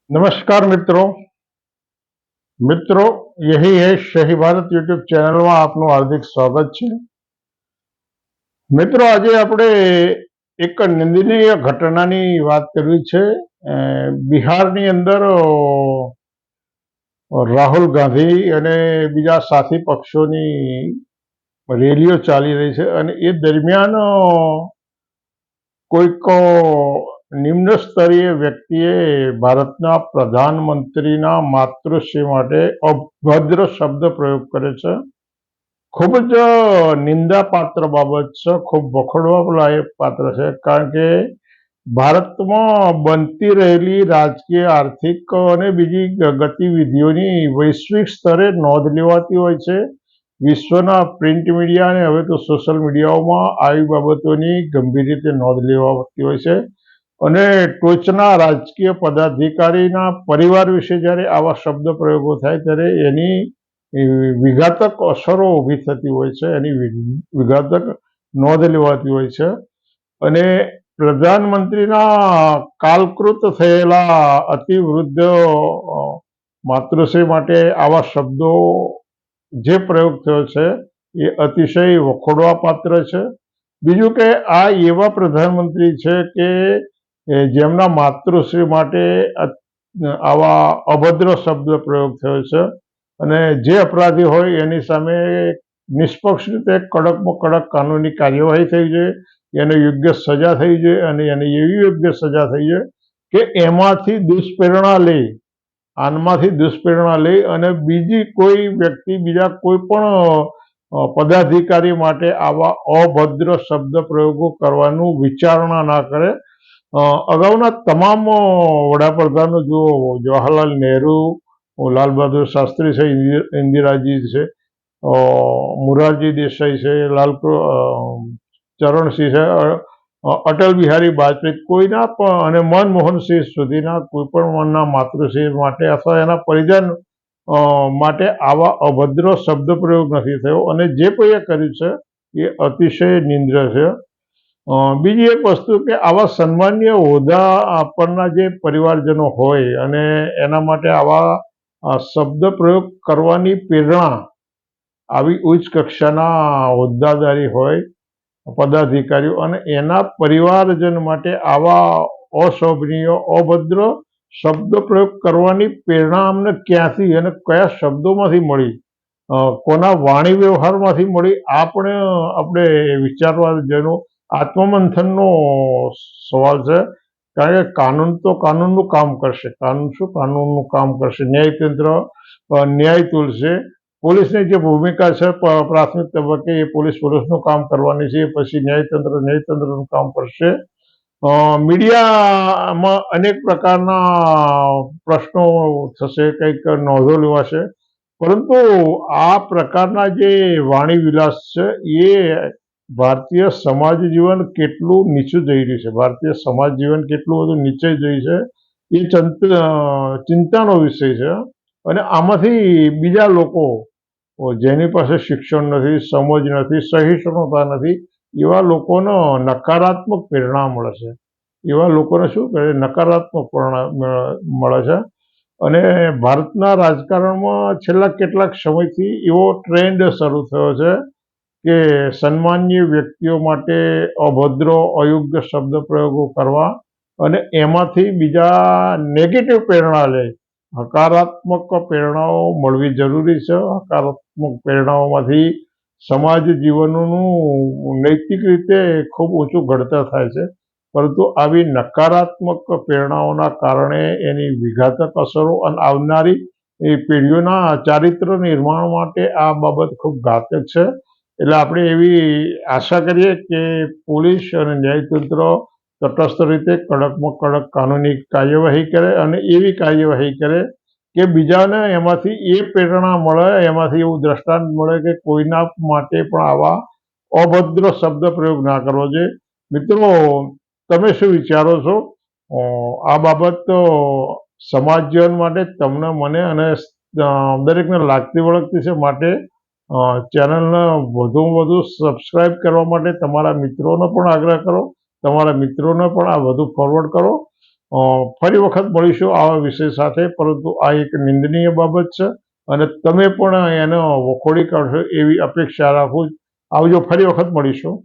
नमस्कार मित्रों। यही है सही भारत यूट्यूब चैनल में आपનું हार्दिक स्वागत છે। મિત્રો, આજે આપણે એક નિંદનીય ઘટનાની વાત કરવી છે। બિહારની અંદર રાહુલ ગાંધી અને બીજા સાથી પક્ષોની રેલીઓ ચાલી રહી છે અને એ દરમિયાન કોઈક નિમ્ન સ્તરીય વ્યક્તિએ ભારતના પ્રધાનમંત્રીના માતૃશ્રી માટે અભદ્ર શબ્દ પ્રયોગ કરે છે। ખૂબ જ નિંદાપાત્ર બાબત છે, ખૂબ વખોડવા લાયક પાત્ર છે, કારણ કે ભારતમાં બનતી રહેલી રાજકીય, આર્થિક અને બીજી ગતિવિધિઓની વૈશ્વિક સ્તરે નોંધ લેવાતી હોય છે। વિશ્વના પ્રિન્ટ મીડિયા અને હવે તો સોશિયલ મીડિયાઓમાં આવી બાબતોની ગંભીર રીતે નોંધ લેવાતી હોય છે અને ટોચના રાજકીય પદાધિકારીના પરિવાર વિશે જ્યારે આવા શબ્દ પ્રયોગો થાય ત્યારે એની વિઘાતક અસરો ઊભી થતી હોય છે, એની વિઘાતક નોંધ લેવાતી હોય છે અને પ્રધાનમંત્રીના કાલકૃત થયેલા અતિવૃદ્ધ માતૃશ્રી માટે આવા શબ્દો જે પ્રયોગ થયો છે એ અતિશય વખોડવા પાત્ર છે। બીજું કે આ એવા પ્રધાનમંત્રી છે કે જેમના માતૃશ્રી માટે આવા અભદ્ર શબ્દ પ્રયોગ થયો છે અને જે અપરાધી હોય એની સામે નિષ્પક્ષ રીતે કડકમાં કડક કાનૂની કાર્યવાહી થઈ જોઈએ, એને યોગ્ય સજા થઈ જોઈએ અને એને એવી યોગ્ય સજા થઈ જોઈએ કે એમાંથી દુષ્પ્રેરણા લઈ અને બીજી કોઈ વ્યક્તિ, બીજા કોઈ પણ પદાધિકારી માટે આવા અભદ્ર શબ્દ પ્રયોગો કરવાનું વિચારણા ના કરે। અગાઉના તમામ વડાપ્રધાનો જુઓ, જવાહરલાલ નહેરુ, લાલ બહાદુર શાસ્ત્રી છે, ઇન્દિરાજી છે, મોરારજી દેસાઈ છે, ચરણસિંહ છે, અટલ બિહારી વાજપેયી, કોઈના પણ અને મનમોહન સિંહ સુધીના કોઈ પણ માતૃશ્રી માટે અથવા એના પરિજન માટે આવા અભદ્ર શબ્દ પ્રયોગ નથી થયો અને જે કોઈએ કર્યું છે એ અતિશય નિંદ્ય છે। બીજી એક વસ્તુ કે આવા સન્માનીય હોદ્દા પરના જે પરિવારજનો હોય અને એના માટે આવા શબ્દ પ્રયોગ કરવાની પ્રેરણા આવી ઉચ્ચ કક્ષાના હોદ્દાદારી હોય, પદાધિકારીઓ અને એના પરિવારજન માટે આવા અશોભનીય, અભદ્ર શબ્દ પ્રયોગ કરવાની પ્રેરણા અમને ક્યાંથી અને કયા શબ્દોમાંથી મળી, કોના વાણી વ્યવહારમાંથી મળી, આપણે વિચારવા જેનો આત્મમંથનનો સવાલ છે। કારણ કે કાનૂન તો કાનૂનનું કામ કરશે, કાનૂનનું કામ કરશે, ન્યાયતંત્ર ન્યાય તોલશે, પોલીસની જે ભૂમિકા છે પ્રાથમિક તબક્કે એ પોલીસનું કામ કરવાની છે, પછી ન્યાયતંત્રનું કામ કરશે। મીડિયામાં અનેક પ્રકારના પ્રશ્નો થશે, કંઈક નોંધો લેવાશે, પરંતુ આ પ્રકારના જે વાણી વિલાસ છે એ ભારતીય સમાજ જીવન કેટલું નીચું જઈ રહ્યું છે, ભારતીય સમાજ જીવન કેટલું બધું નીચે જઈ છે એ ચિંતાનો વિષય છે અને આમાંથી બીજા લોકો જેની પાસે શિક્ષણ નથી, સમજ નથી, સહિષ્ણુતા નથી, એવા લોકોનો નકારાત્મક પ્રેરણા મળે છે, એવા લોકોને શું કહે, નકારાત્મક પ્રેરણા મળે છે અને ભારતના રાજકારણમાં છેલ્લા કેટલાક સમયથી એવો ટ્રેન્ડ શરૂ થયો છે કે સન્માનીય વ્યક્તિઓ માટે અભદ્ર, અયોગ્ય શબ્દ પ્રયોગો કરવા અને એમાંથી બીજા નેગેટિવ પ્રેરણા લે। હકારાત્મક પ્રેરણાઓ મળવી જરૂરી છે, હકારાત્મક પ્રેરણાઓમાંથી સમાજ જીવનનું નૈતિક રીતે ખૂબ ઊંચું ઘડતર થાય છે, પરંતુ આવી નકારાત્મક પ્રેરણાઓના કારણે એની વિઘાતક અસરો અને આવનારી એ પેઢીઓના ચારિત્ર નિર્માણ માટે આ બાબત ખૂબ ઘાતક છે। એટલે આપણે એવી આશા કરીએ કે પોલીસ અને ન્યાયતંત્ર તટસ્થ રીતે કડકમાં કડક કાનૂની કાર્યવાહી કરે અને એવી કાર્યવાહી કરે કે બીજાને એમાંથી એ પ્રેરણા મળે, એમાંથી એવું દ્રષ્ટાંત મળે કે કોઈના માટે પણ આવા અભદ્ર શબ્દ પ્રયોગ ના કરવો જોઈએ। મિત્રો, તમે શું વિચારો છો? આ બાબત સમાજ જીવન માટે તમને, મને અને દરેકને લાગતી વળગતી છે, માટે ચેનલને વધુમાં વધુ સબસ્ક્રાઇબ કરવા માટે તમારા મિત્રોનો પણ આગ્રહ કરો, તમારા મિત્રોને પણ આ વધુ ફોરવર્ડ કરો ફરી વખત મળીશું આવા વિષય સાથે, પરંતુ આ એક નિંદનીય બાબત છે અને તમે પણ એનો વખોડી કાઢશો એવી અપેક્ષા રાખું. આવજો, ફરી વખત મળીશું.